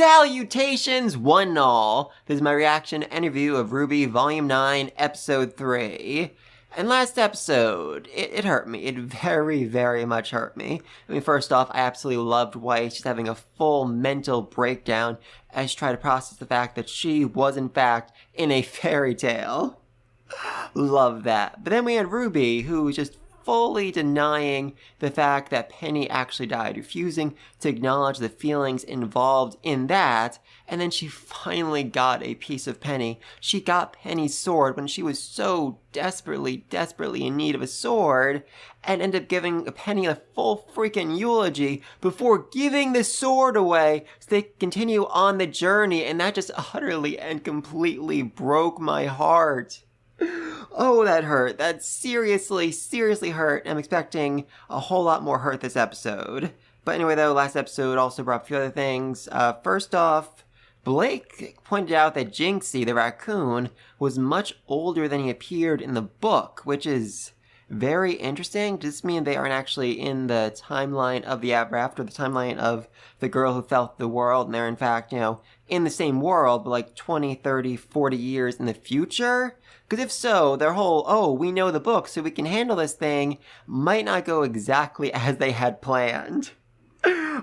Salutations, one and all. This is my reaction and review of RWBY Volume 9, Episode 3. And last episode, it hurt me. It very, very much hurt me. I mean, first off, I absolutely loved Weiss just having a full mental breakdown as she tried to process the fact that she was, in fact, in a fairy tale. Love that. But then we had RWBY, who was just fully denying the fact that Penny actually died, refusing to acknowledge the feelings involved in that, and then she finally got a piece of Penny. She got Penny's sword when she was so desperately in need of a sword, and ended up giving Penny a full freaking eulogy before giving the sword away so they could continue on the journey, and that just utterly and completely broke my heart. Oh, that hurt. That seriously hurt. I'm expecting a whole lot more hurt this episode. But anyway, though, last episode also brought up a few other things. First off, Blake pointed out that Jinxie, the raccoon, was much older than he appeared in the book, which is very interesting. Does this mean they aren't actually in the timeline of the Ever After, the timeline of the girl who fell through the world, and they're in fact, in the same world, but like 20, 30, 40 years in the future? Because if so, their whole, oh, we know the book so we can handle this thing, might not go exactly as they had planned.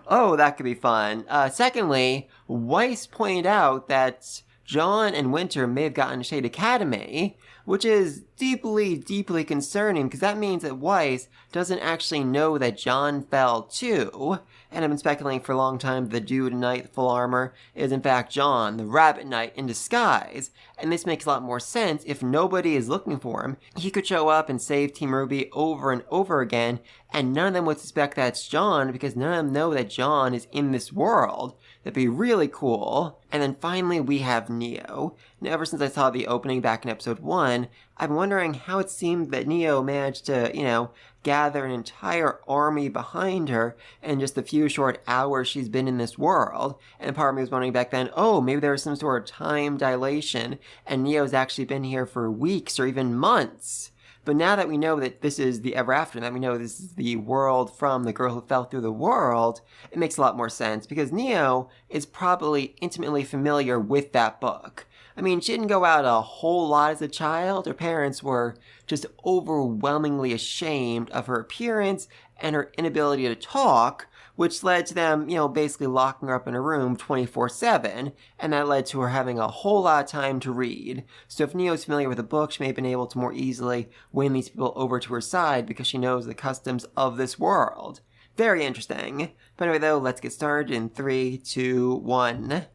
Oh, that could be fun. Secondly, Weiss pointed out that John and Winter may have gotten to Shade Academy, which is deeply concerning, because that means that Weiss doesn't actually know that John fell too. And I've been speculating for a long time that the dude in Knight full armor is in fact John, the Rabbit Knight in disguise. And this makes a lot more sense if nobody is looking for him. He could show up and save Team RWBY over and over again, and none of them would suspect that's John because none of them know that John is in this world. That'd be really cool. And then finally we have Neo. Now, ever since I saw the opening back in episode 1, I'm wondering how it seemed that Neo managed to, gather an entire army behind her in just the few short hours she's been in this world. And part of me was wondering back then, oh, maybe there was some sort of time dilation and Neo's actually been here for weeks or even months. But now that we know that this is the Ever After, and that we know this is the world from The Girl Who Fell Through the World, it makes a lot more sense, because Neo is probably intimately familiar with that book. I mean, she didn't go out a whole lot as a child. Her parents were just overwhelmingly ashamed of her appearance and her inability to talk, which led to them, basically locking her up in a room 24/7, and that led to her having a whole lot of time to read. So if Neo's familiar with the book, she may have been able to more easily win these people over to her side because she knows the customs of this world. Very interesting. But anyway, though, let's get started in 3, 2, 1.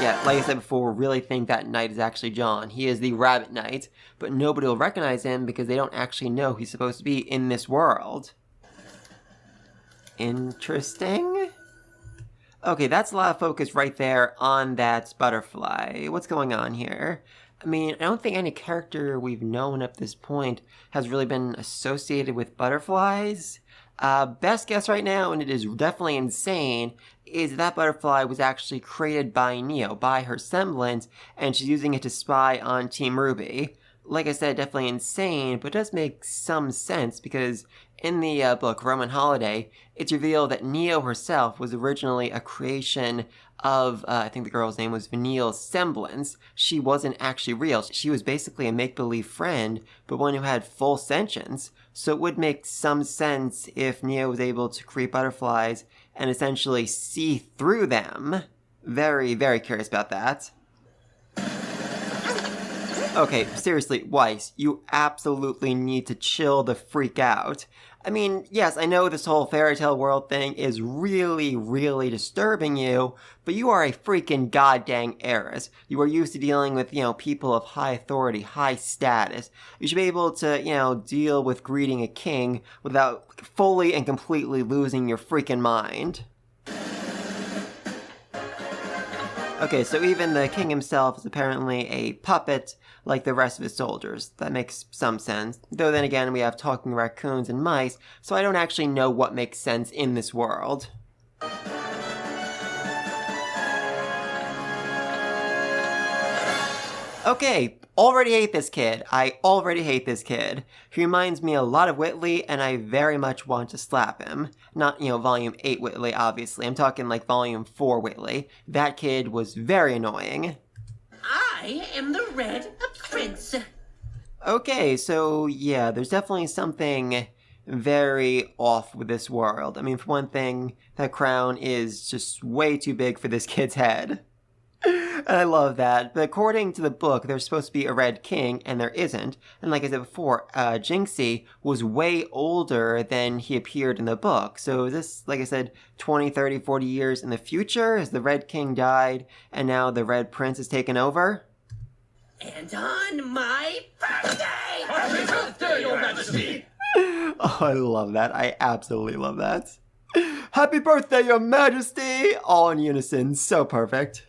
Yeah, like I said before, really think that knight is actually John. He is the Rabbit Knight, but nobody will recognize him because they don't actually know he's supposed to be in this world. Interesting. Okay, that's a lot of focus right there on that butterfly. What's going on here? I mean, I don't think any character we've known up this point has really been associated with butterflies. Best guess right now, and it is definitely insane, is that butterfly was actually created by Neo, by her semblance, and she's using it to spy on Team RWBY. Like I said, definitely insane, but it does make some sense, because in the book Roman Holiday, it's revealed that Neo herself was originally a creation of, I think the girl's name was Vanille's semblance. She wasn't actually real. She was basically a make-believe friend, but one who had full sentience. So it would make some sense if Neo was able to create butterflies and essentially see through them. Very curious about that. Okay, seriously, Weiss, you absolutely need to chill the freak out. I mean, yes, I know this whole fairy tale world thing is really disturbing you, but you are a freaking goddamn heiress. You are used to dealing with, people of high authority, high status. You should be able to, deal with greeting a king without fully and completely losing your freaking mind. Okay, so even the king himself is apparently a puppet like the rest of his soldiers. That makes some sense. Though then again, we have talking raccoons and mice, so I don't actually know what makes sense in this world. Okay, already hate this kid. I already hate this kid. He reminds me a lot of Whitley, and I very much want to slap him. Not, Volume 8 Whitley, obviously. I'm talking like Volume 4 Whitley. That kid was very annoying. I am the Red Prince. Okay, so yeah, there's definitely something very off with this world. I mean, for one thing, that crown is just way too big for this kid's head. And I love that. But according to the book, there's supposed to be a Red King, and there isn't. And like I said before, Jinxie was way older than he appeared in the book. So is this, like I said, 20, 30, 40 years in the future? Has the Red King died, and now the Red Prince has taken over? And on my birthday! Happy birthday, Your Majesty! Oh, I love that. I absolutely love that. Happy birthday, Your Majesty! All in unison. So perfect.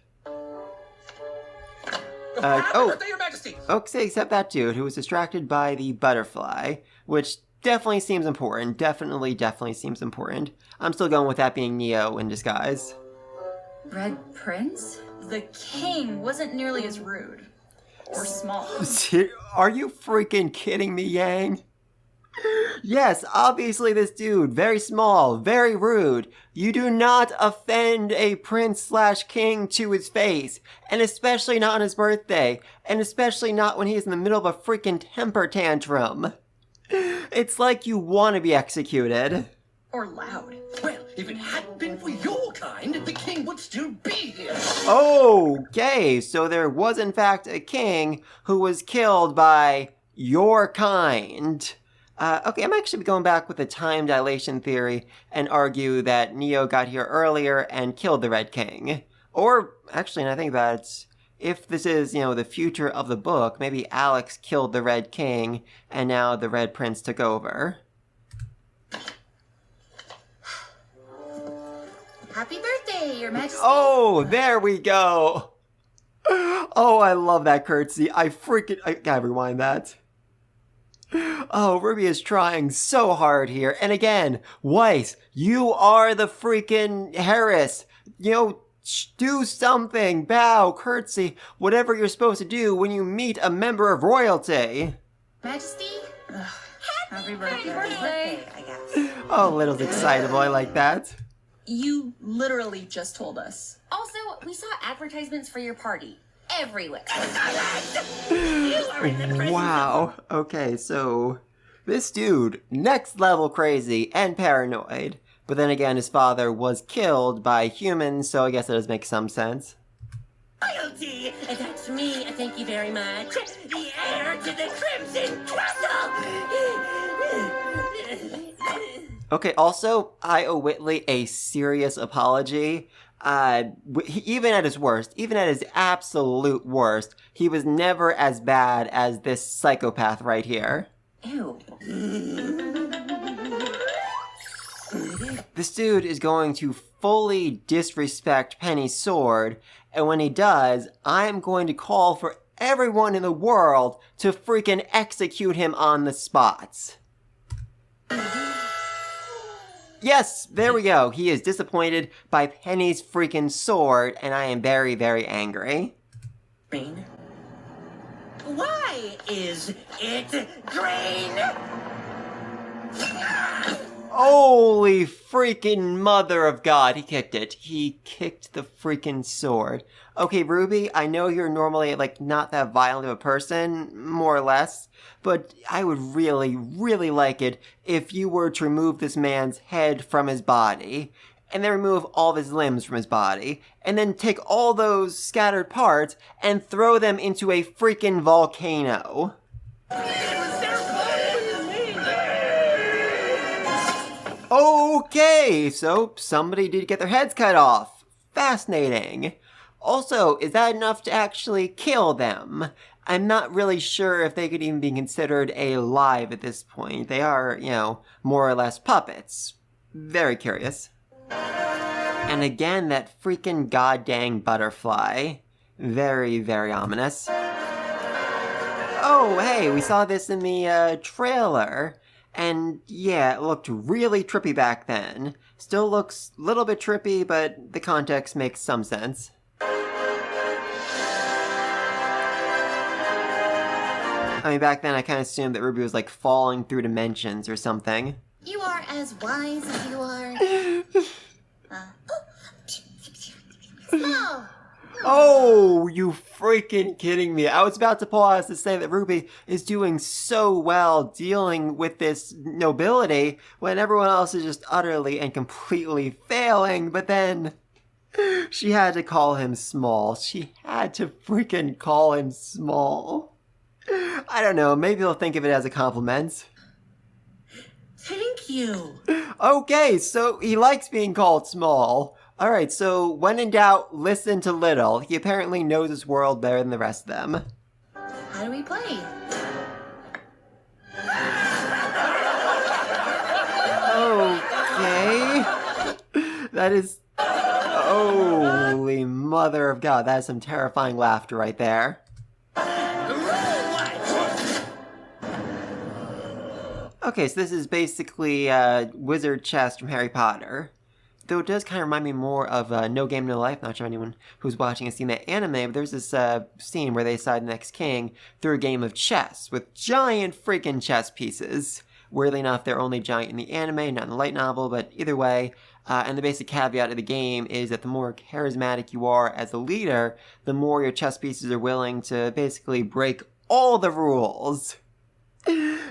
Happy birthday, Your Majesty! Okay, except that dude who was distracted by the butterfly, which definitely seems important. Definitely seems important. I'm still going with that being Neo in disguise. Red Prince? The king wasn't nearly as rude. Or small. Are you freaking kidding me, Yang? Yes, obviously this dude, very small, very rude. You do not offend a prince/king to his face, and especially not on his birthday, and especially not when he's in the middle of a freaking temper tantrum. It's like you want to be executed. Or loud. Well, if it hadn't been for your kind, the king would still be here. Okay, so there was in fact a king who was killed by your kind. Okay, I'm actually going back with the time dilation theory and argue that Neo got here earlier and killed the Red King. Or, actually, now I think about it, if this is, the future of the book, maybe Alex killed the Red King and now the Red Prince took over. Happy birthday, Your Majesty! Oh, there we go! Oh, I love that curtsy. I gotta rewind that. Oh, Ruby is trying so hard here. And again, Weiss, you are the freaking Harris. Do something. Bow, curtsy, whatever you're supposed to do when you meet a member of royalty. Majesty? Happy birthday, I guess. Oh, Little's excitable. I like that. You literally just told us. Also, we saw advertisements for your party everywhere. Wow. Okay, so this dude, next level crazy and paranoid. But then again, his father was killed by humans, so I guess that does make some sense. Royalty! That's me, thank you very much. The heir to the Crimson Castle! Okay, also, I owe Whitley a serious apology. Even at his worst, even at his absolute worst, he was never as bad as this psychopath right here. Ew. This dude is going to fully disrespect Penny's sword, and when he does, I'm going to call for everyone in the world to freaking execute him on the spot. Yes, there we go. He is disappointed by Penny's freaking sword, and I am very, very angry. Green? Why is it green? Holy freaking mother of God, he kicked it. He kicked the freaking sword. Okay, Ruby, I know you're normally, not that violent of a person, more or less, but I would really, really like it if you were to remove this man's head from his body, and then remove all of his limbs from his body, and then take all those scattered parts and throw them into a freaking volcano. Okay, so somebody did get their heads cut off. Fascinating. Also, is that enough to actually kill them? I'm not really sure if they could even be considered alive at this point. They are, more or less puppets. Very curious. And again, that freaking goddamn butterfly. Very, very ominous. Oh, hey, we saw this in the trailer. And yeah, it looked really trippy back then. Still looks a little bit trippy, but the context makes some sense. I mean, back then I kind of assumed that RWBY was like falling through dimensions or something. You are as wise as you are. Small. Oh, you freaking kidding me. I was about to pause to say that RWBY is doing so well dealing with this nobility when everyone else is just utterly and completely failing, but then she had to call him small. She had to freaking call him small. I don't know, maybe he'll think of it as a compliment. Thank you. Okay, so he likes being called small. Alright, so when in doubt, listen to Little. He apparently knows his world better than the rest of them. How do we play? Okay. That is... Holy mother of God, that is some terrifying laughter right there. Okay, so this is basically wizard chess from Harry Potter. Though it does kind of remind me more of No Game, No Life. Not sure anyone who's watching has seen that anime, but there's this scene where they decide the next king through a game of chess with giant freaking chess pieces. Weirdly enough, they're only giant in the anime, not in the light novel, but either way. And the basic caveat of the game is that the more charismatic you are as a leader, the more your chess pieces are willing to basically break all the rules.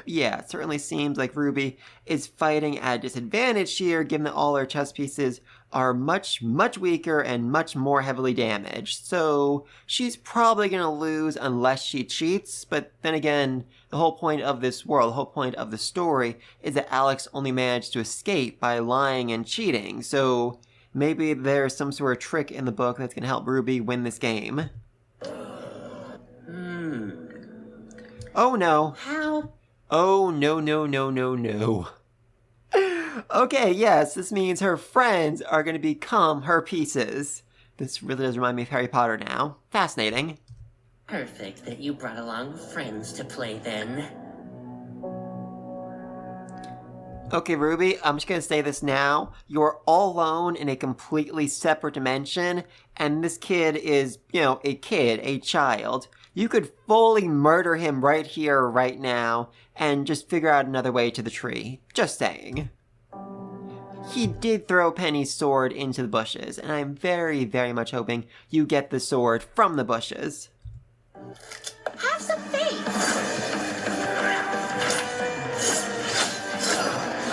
Yeah, it certainly seems like RWBY is fighting at a disadvantage here, given that all her chess pieces are much, much weaker and much more heavily damaged. So she's probably going to lose unless she cheats, but then again, the whole point of this world, the whole point of the story, is that Alex only managed to escape by lying and cheating. So maybe there's some sort of trick in the book that's going to help RWBY win this game. Oh no. How? Oh no, no, no, no, no. Okay, yes, this means her friends are going to become her pieces. This really does remind me of Harry Potter now. Fascinating. Perfect that you brought along friends to play then. Okay, RWBY, I'm just going to say this now. You're all alone in a completely separate dimension, and this kid is, a kid, a child. You could fully murder him right here, right now, and just figure out another way to the tree. Just saying. He did throw Penny's sword into the bushes, and I'm very, very much hoping you get the sword from the bushes. Have some faith.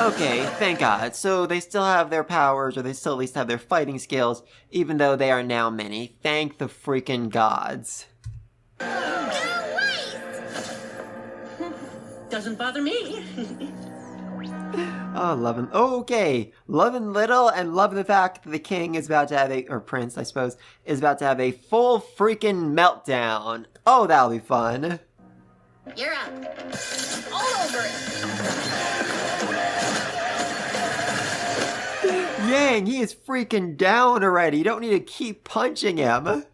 Okay, thank God. So they still have their powers, or they still at least have their fighting skills, even though they are now many. Thank the freaking gods. Doesn't bother me. Oh, loving. Okay, loving Little and loving the fact that the king is about to have or prince, I suppose, is about to have a full freaking meltdown. Oh, that'll be fun. You're up. All over it. Yang, he is freaking down already. You don't need to keep punching him.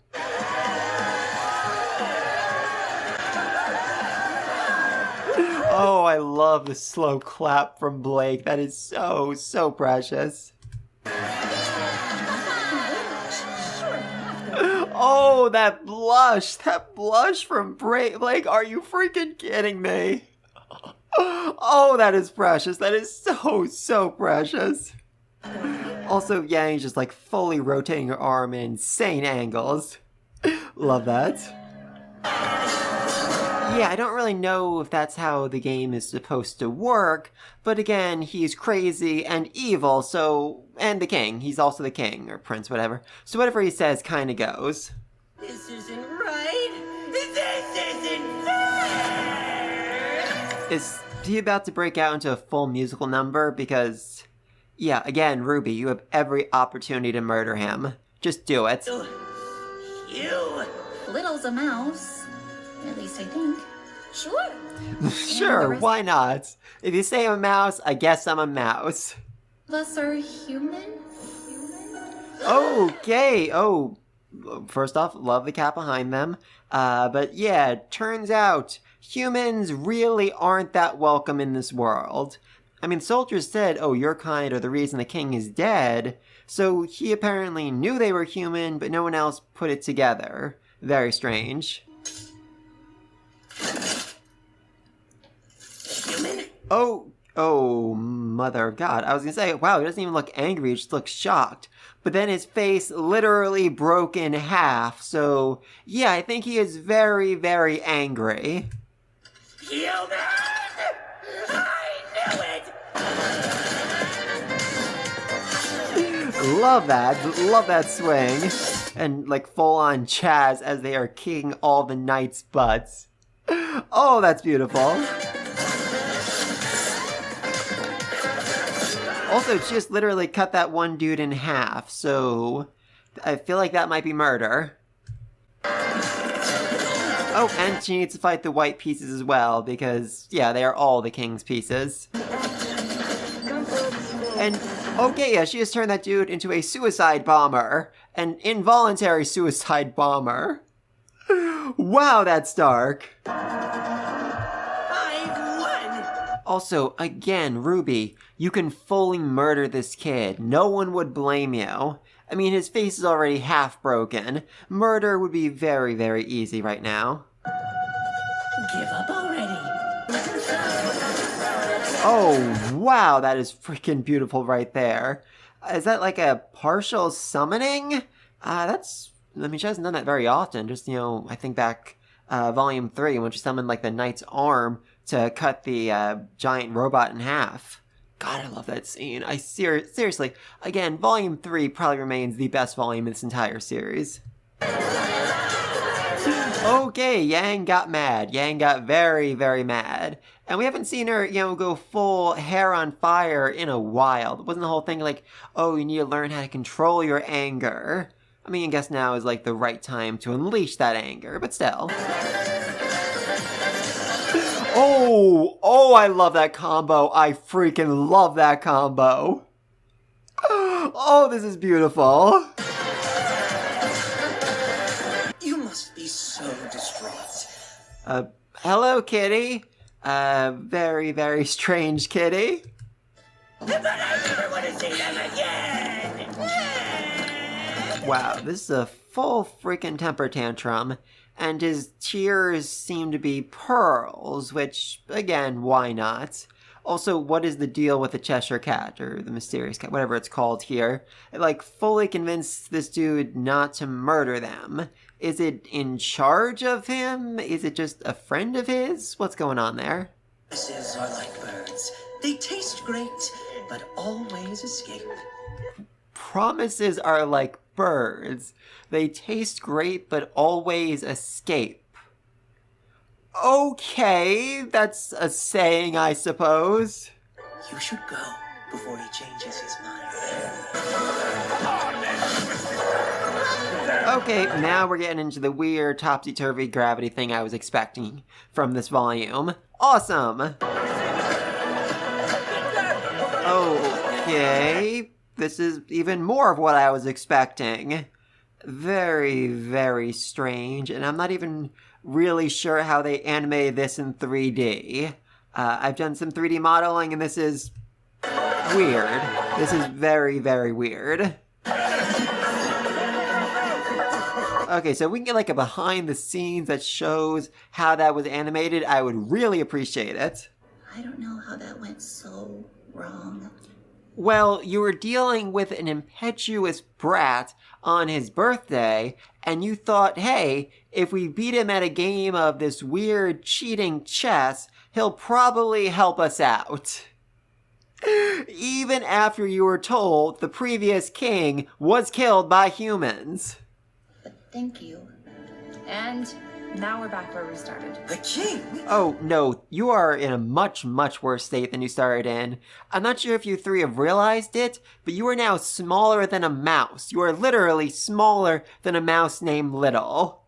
Oh, I love the slow clap from Blake. That is so, so precious. Oh, that blush from Blake. Are you freaking kidding me? Oh, that is precious. That is so, so precious. Also, Yang's just like fully rotating her arm in insane angles. Love that. Yeah, I don't really know if that's how the game is supposed to work, but again, he's crazy and evil, so... And the king. He's also the king, or prince, whatever. So whatever he says kinda goes. This isn't right. This isn't fair. Is he about to break out into a full musical number? Because... Yeah, again, RWBY, you have every opportunity to murder him. Just do it. You. Little's a mouse. At least I think. Sure. Sure, why not? If you say I'm a mouse, I guess I'm a mouse. Plus are human? Okay, oh, first off, love the cat behind them. But yeah, turns out humans really aren't that welcome in this world. I mean, soldiers said, oh, your kind are the reason the king is dead, so he apparently knew they were human, but no one else put it together. Very strange. Oh, mother of God. I was gonna say, wow, he doesn't even look angry, he just looks shocked. But then his face literally broke in half, so yeah, I think he is very, very angry. Human! I knew it! Love that swing. And like full on Chaz as they are kicking all the knights' butts. Oh, that's beautiful. Also, she just literally cut that one dude in half, so I feel like that might be murder. Oh, and she needs to fight the white pieces as well, because, yeah, they are all the king's pieces. And, okay, yeah, she just turned that dude into a suicide bomber. An involuntary suicide bomber. Wow, that's dark. Also, again, Ruby, you can fully murder this kid. No one would blame you. I mean, his face is already half broken. Murder would be very, very easy right now. Give up already. Oh, wow, that is freaking beautiful right there. Is that like a partial summoning? I mean, she hasn't done that very often. Just, I think back Volume 3 when she summoned like the knight's arm to cut the giant robot in half. God, I love that scene. Seriously, again, Volume 3 probably remains the best volume in this entire series. Okay, Yang got mad. Yang got very, very mad. And we haven't seen her, go full hair on fire in a while. It wasn't the whole thing like, oh, you need to learn how to control your anger. I mean, I guess now is like the right time to unleash that anger, but still. Oh, I love that combo. I freaking love that combo. Oh, this is beautiful. You must be so distraught. Hello, kitty. Very, very strange kitty. But I never want to see them again! Wow, this is a full freaking temper tantrum. And his tears seem to be pearls, which, again, why not? Also, what is the deal with the Cheshire Cat, or the Mysterious Cat, whatever it's called here? It, like, fully convinced this dude not to murder them. Is it in charge of him? Is it just a friend of his? What's going on there? Promises are like birds. They taste great, but always escape. Promises are like birds. They taste great, but always escape. Okay, that's a saying, I suppose. You should go before he changes his mind. Okay, now we're getting into the weird topsy-turvy gravity thing I was expecting from this volume. Awesome! Okay, this is even more of what I was expecting. Very, very strange, and I'm not even really sure how they animated this in 3D. I've done some 3D modeling, and this is weird. This is very, very weird. Okay, so if we can get like a behind the scenes that shows how that was animated, I would really appreciate it. I don't know how that went so wrong. Well, you were dealing with an impetuous brat on his birthday, and you thought, hey, if we beat him at a game of this weird cheating chess, he'll probably help us out. Even after you were told the previous king was killed by humans. But thank you. And now we're back where we started. The king? Oh, no, you are in a much, much worse state than you started in. I'm not sure if you three have realized it, but you are now smaller than a mouse. You are literally smaller than a mouse named Little.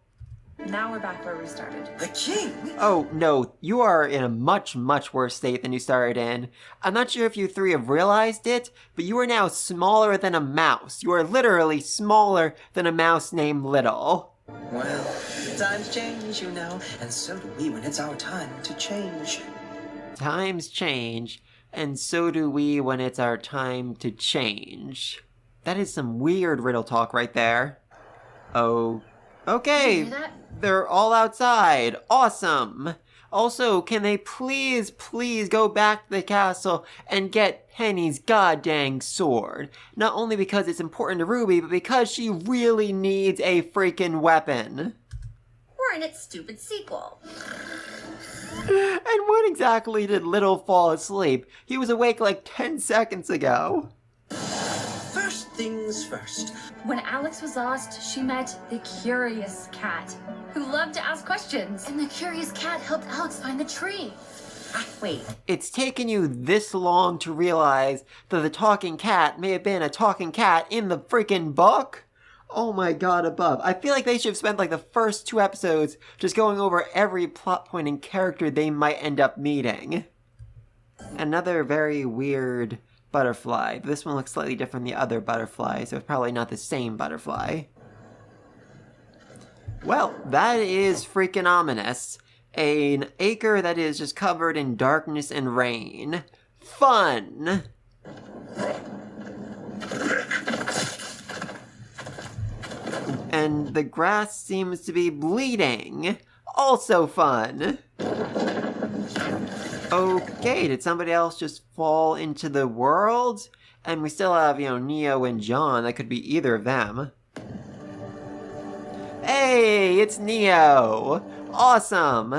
Now we're back where we started. The king? Oh, no, you are in a much, much worse state than you started in. I'm not sure if you three have realized it, but you are now smaller than a mouse. You are literally smaller than a mouse named Little. Well, times change, you know, and so do we when it's our time to change. Times change, and so do we when it's our time to change. That is some weird riddle talk right there. Oh, okay. Did you hear that? They're all outside. Awesome. Also, can they please go back to the castle and get Penny's goddamn sword? Not only because it's important to Ruby, but because she really needs a freaking weapon. Or in its stupid sequel. And when exactly did Little fall asleep? He was awake like 10 seconds ago. First things first. When Alex was lost, she met the Curious Cat, who loved to ask questions. And the Curious Cat helped Alex find the tree. Wait, It's taken you this long to realize that the talking cat may have been a talking cat in the freaking book? Oh my god above. I feel like they should have spent like the first 2 episodes just going over every plot point and character they might end up meeting. Another very weird butterfly. This one looks slightly different than the other butterfly, so it's probably not the same butterfly. Well, that is freaking ominous. An acre that is just covered in darkness and rain. Fun! And the grass seems to be bleeding. Also fun. Okay, did somebody else just fall into the world? And we still have, Neo and John. That could be either of them. Hey, it's Neo! Awesome!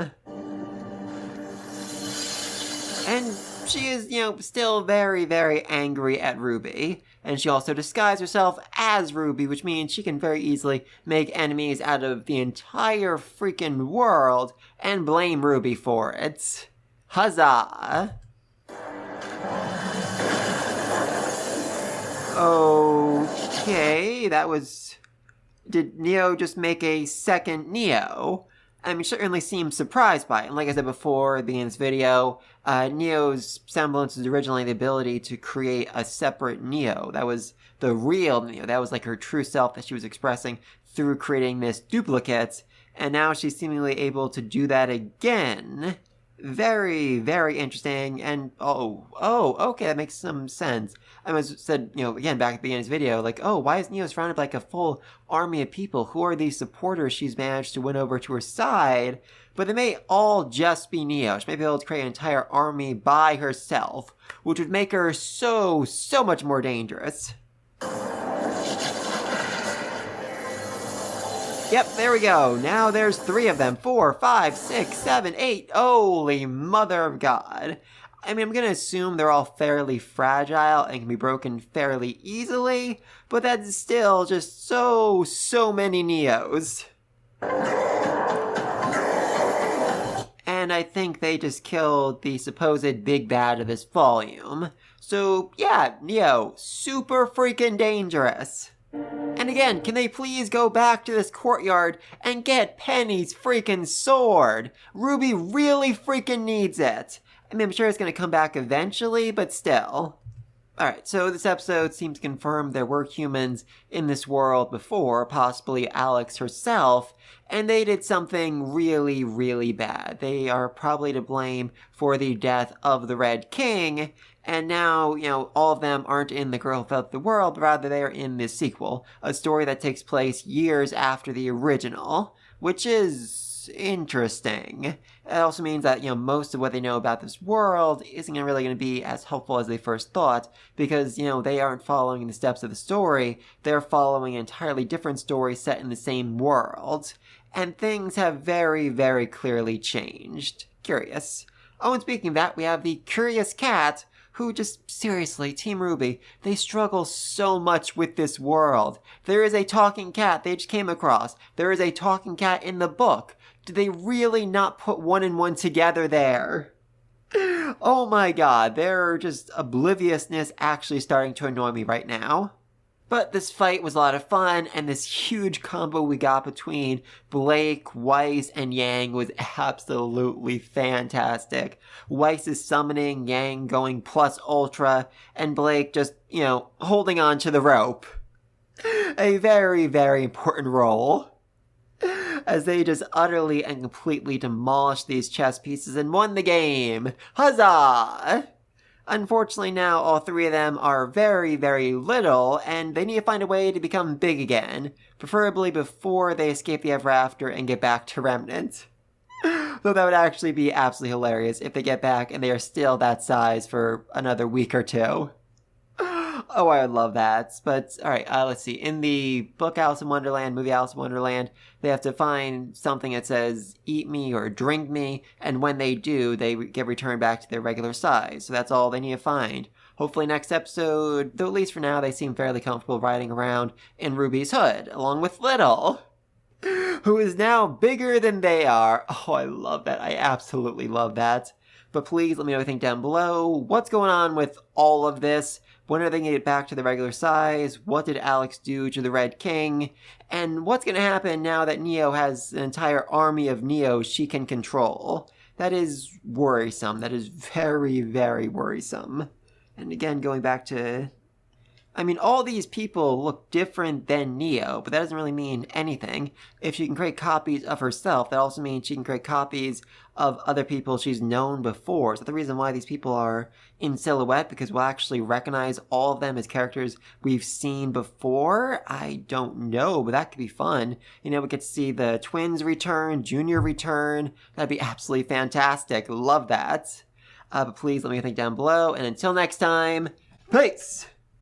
And she is, still very, very angry at RWBY. And she also disguised herself as RWBY, which means she can very easily make enemies out of the entire freaking world and blame RWBY for it. Huzzah! Okay, that was... Did Neo just make a second Neo? I mean, certainly seems surprised by it. And like I said before, at the beginning of this video, Neo's semblance was originally the ability to create a separate Neo. That was the real Neo. That was like her true self that she was expressing through creating this duplicate. And now she's seemingly able to do that again. Very, very interesting. And, okay, that makes some sense. I was said, again, back at the beginning of this video, like, why is Neo surrounded by like a full army of people? Who are these supporters she's managed to win over to her side? But they may all just be Neo. She may be able to create an entire army by herself, which would make her so much more dangerous. Yep, there we go. Now there's 3 of them. 4, 5, 6, 7, 8. Holy mother of God. I mean, I'm gonna assume they're all fairly fragile and can be broken fairly easily, but that's still just so many Neos. And I think they just killed the supposed big bad of this volume. So, yeah, Neo, super freaking dangerous. And again, can they please go back to this courtyard and get Penny's freaking sword? RWBY really freaking needs it. I mean, I'm sure it's going to come back eventually, but still. Alright, so this episode seems to confirm there were humans in this world before, possibly Alex herself, and they did something really, really bad. They are probably to blame for the death of the Red King, and now, all of them aren't in The Girl Who Fell to the World, but rather they are in this sequel, a story that takes place years after the original, which is interesting. It also means that, most of what they know about this world isn't really going to be as helpful as they first thought, because, they aren't following the steps of the story, they're following an entirely different story set in the same world. And things have very, very clearly changed. Curious. Oh, and speaking of that, we have the Curious Cat, who just, seriously, Team RWBY, they struggle so much with this world. There is a talking cat they just came across. There is a talking cat in the book. Did they really not put 1 and 1 together there? Oh my god, their just obliviousness actually starting to annoy me right now. But this fight was a lot of fun, and this huge combo we got between Blake, Weiss, and Yang was absolutely fantastic. Weiss is summoning, Yang going plus ultra, and Blake just, holding on to the rope. A very, very important role. As they just utterly and completely demolished these chess pieces and won the game. Huzzah! Unfortunately now, all 3 of them are very, very little, and they need to find a way to become big again, preferably before they escape the Ever After and get back to Remnant. Though that would actually be absolutely hilarious if they get back and they are still that size for another week or two. Oh, I would love that. But, alright, let's see. In the book Alice in Wonderland, movie Alice in Wonderland, they have to find something that says, eat me or drink me, and when they do, they get returned back to their regular size. So that's all they need to find. Hopefully next episode, though at least for now, they seem fairly comfortable riding around in Ruby's hood, along with Little, who is now bigger than they are. Oh, I love that. I absolutely love that. But please let me know what you think down below. What's going on with all of this? When are they going to get back to the regular size? What did Alex do to the Red King? And what's going to happen now that Neo has an entire army of Neos she can control? That is worrisome. That is very, very worrisome. And again, going back to... I mean, all these people look different than Neo, but that doesn't really mean anything. If she can create copies of herself, that also means she can create copies of other people she's known before. So the reason why these people are in silhouette, because we'll actually recognize all of them as characters we've seen before? I don't know, but that could be fun. You know, we get to see the twins return, Junior return. That'd be absolutely fantastic. Love that. But please let me know what you think down below. And until next time, peace!